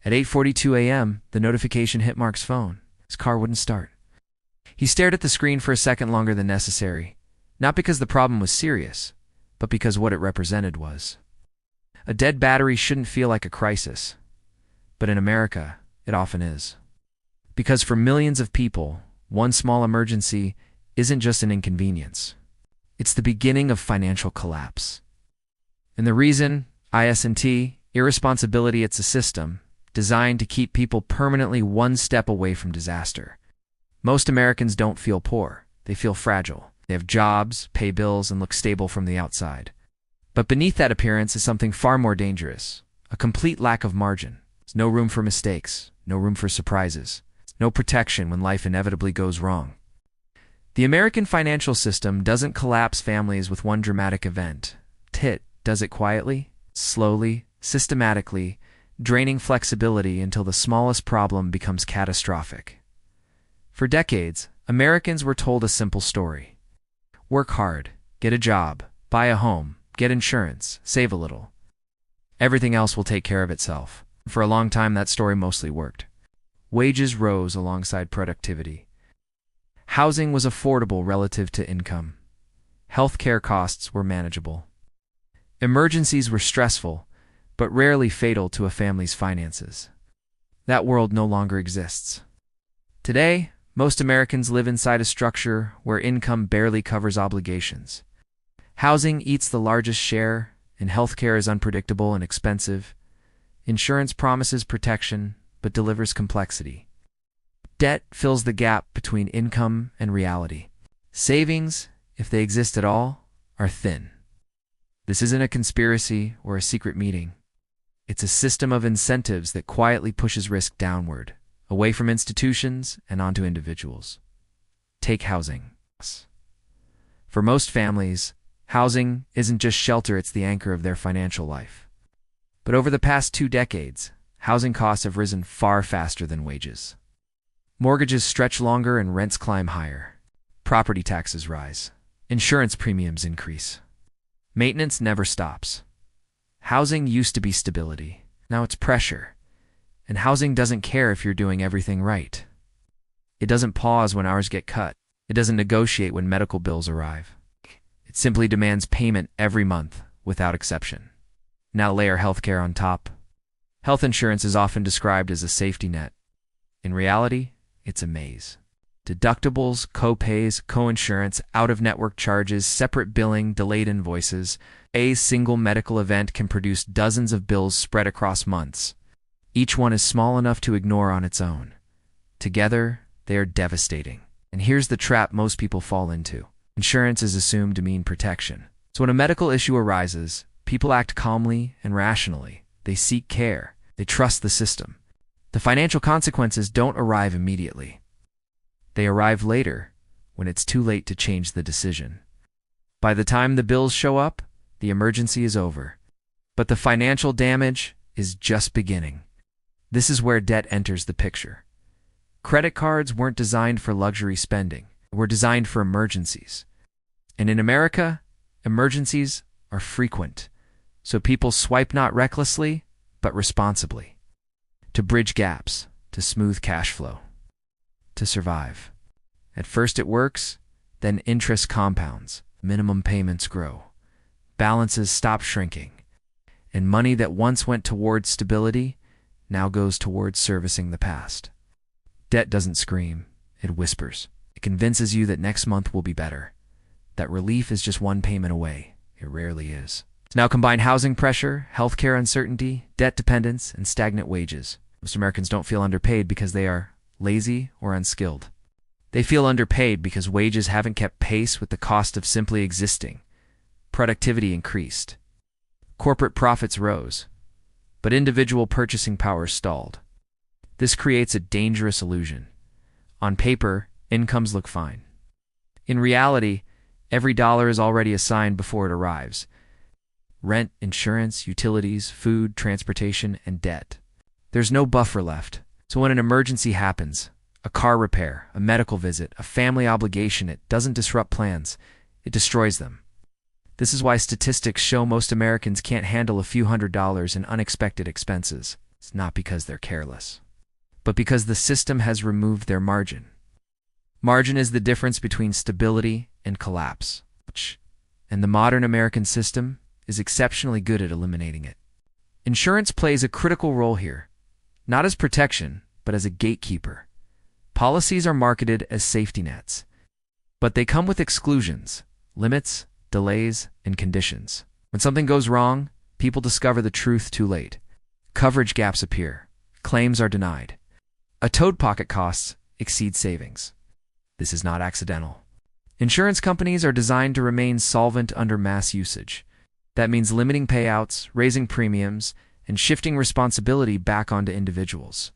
At 8:42 a.m., the notification hit Mark's phone. His car wouldn't start. He stared at the screen for a second longer than necessary, not because the problem was serious, but because what it represented was. A dead battery shouldn't feel like a crisis, but in America, it often is. Because for millions of people, one small emergency isn't just an inconvenience. It's the beginning of financial collapse. And the reason, IS&T, irresponsibility, it's a system designed to keep people permanently one step away from disaster. Most Americans don't feel poor. They feel fragile. They have jobs, pay bills, and look stable from the outside. But beneath that appearance is something far more dangerous, a complete lack of margin. There's no room for mistakes, no room for surprises, no protection when life inevitably goes wrong. The American financial system doesn't collapse families with one dramatic event. It does it quietly, slowly, systematically, draining flexibility until the smallest problem becomes catastrophic. For decades, Americans were told a simple story. Work hard, get a job, buy a home, get insurance, save a little. Everything else will take care of itself. For a long time, that story mostly worked. Wages rose alongside productivity. Housing was affordable relative to income. Healthcare costs were manageable. Emergencies were stressful, but rarely fatal to a family's finances. That world no longer exists. Today, most Americans live inside a structure where income barely covers obligations. Housing eats the largest share, and healthcare is unpredictable and expensive. Insurance promises protection, but delivers complexity. Debt fills the gap between income and reality. Savings, if they exist at all, are thin. This isn't a conspiracy or a secret meeting. It's a system of incentives that quietly pushes risk downward, away from institutions and onto individuals. Take housing. For most families, housing isn't just shelter, it's the anchor of their financial life. But over the past 2 decades, housing costs have risen far faster than wages. Mortgages stretch longer and rents climb higher. Property taxes rise. Insurance premiums increase. Maintenance never stops. Housing used to be stability. Now it's pressure. And housing doesn't care if you're doing everything right. It doesn't pause when hours get cut. It doesn't negotiate when medical bills arrive. It simply demands payment every month, without exception. Now layer healthcare on top. Health insurance is often described as a safety net. In reality, it's a maze. Deductibles, co-pays, co-insurance, out-of-network charges, separate billing, delayed invoices. A single medical event can produce dozens of bills spread across months. Each one is small enough to ignore on its own. Together, they are devastating. And here's the trap most people fall into. Insurance is assumed to mean protection. So when a medical issue arises, people act calmly and rationally. They seek care. They trust the system. The financial consequences don't arrive immediately. They arrive later, when it's too late to change the decision. By the time the bills show up, the emergency is over. But the financial damage is just beginning. This is where debt enters the picture. Credit cards weren't designed for luxury spending. They were designed for emergencies. And in America, emergencies are frequent. So people swipe not recklessly, but responsibly. To bridge gaps, to smooth cash flow, to survive. At first it works, then interest compounds, minimum payments grow, balances stop shrinking, and money that once went towards stability now goes towards servicing the past. Debt doesn't scream, it whispers. It convinces you that next month will be better, that relief is just one payment away. It rarely is. Now combine housing pressure, healthcare uncertainty, debt dependence, and stagnant wages. Most Americans don't feel underpaid because they are lazy or unskilled. They feel underpaid because wages haven't kept pace with the cost of simply existing. Productivity increased. Corporate profits rose, but individual purchasing power stalled. This creates a dangerous illusion. On paper, incomes look fine. In reality, every dollar is already assigned before it arrives. Rent, insurance, utilities, food, transportation, and debt. There's no buffer left. So when an emergency happens, a car repair, a medical visit, a family obligation, it doesn't disrupt plans. It destroys them. This is why statistics show most Americans can't handle a few $100s in unexpected expenses. It's not because they're careless, but because the system has removed their margin. Margin is the difference between stability and collapse, and the modern American system is exceptionally good at eliminating it. Insurance plays a critical role here, not as protection, but as a gatekeeper. Policies are marketed as safety nets, but they come with exclusions, limits, delays, and conditions. When something goes wrong, people discover the truth too late. Coverage gaps appear. Claims are denied. Out-of-pocket pocket costs exceed savings. This is not accidental. Insurance companies are designed to remain solvent under mass usage. That means limiting payouts, raising premiums, and shifting responsibility back onto individuals.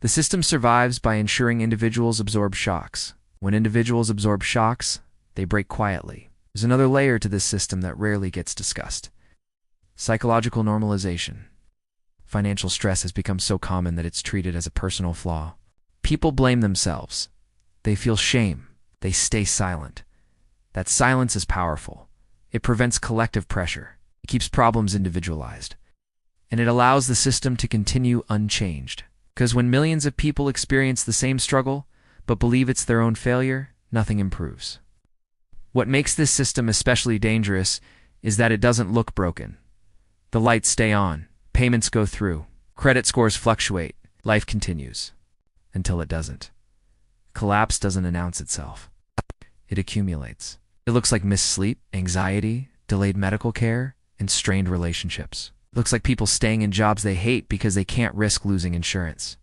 The system survives by ensuring individuals absorb shocks. When individuals absorb shocks, they break quietly. There's another layer to this system that rarely gets discussed. Psychological normalization. Financial stress has become so common that it's treated as a personal flaw. People blame themselves. They feel shame. They stay silent. That silence is powerful. It prevents collective pressure. It keeps problems individualized. And it allows the system to continue unchanged. Because when millions of people experience the same struggle, but believe it's their own failure, nothing improves. What makes this system especially dangerous is that it doesn't look broken. The lights stay on, payments go through, credit scores fluctuate, life continues. Until it doesn't. Collapse doesn't announce itself. It accumulates. It looks like missed sleep, anxiety, delayed medical care, and strained relationships. It looks like people staying in jobs they hate because they can't risk losing insurance.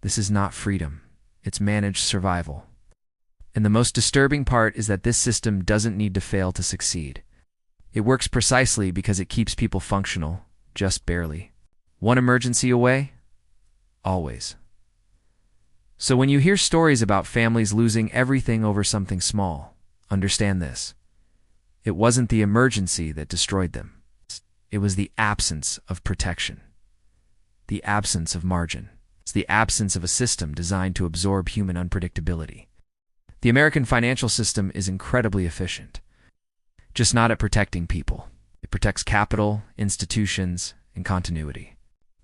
This is not freedom. It's managed survival. And the most disturbing part is that this system doesn't need to fail to succeed. It works precisely because it keeps people functional, just barely. One emergency away? Always. So when you hear stories about families losing everything over something small, understand this. It wasn't the emergency that destroyed them. It was the absence of protection. The absence of margin. It's the absence of a system designed to absorb human unpredictability. The American financial system is incredibly efficient, just not at protecting people. It protects capital, institutions, and continuity.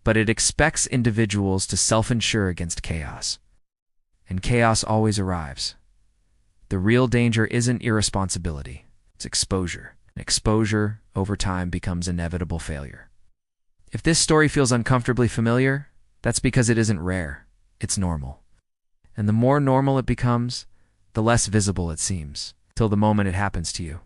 But it expects individuals to self-insure against chaos. And chaos always arrives. The real danger isn't irresponsibility, it's exposure. And exposure, over time, becomes inevitable failure. If this story feels uncomfortably familiar, that's because it isn't rare, it's normal. And the more normal it becomes, the less visible it seems, till the moment it happens to you.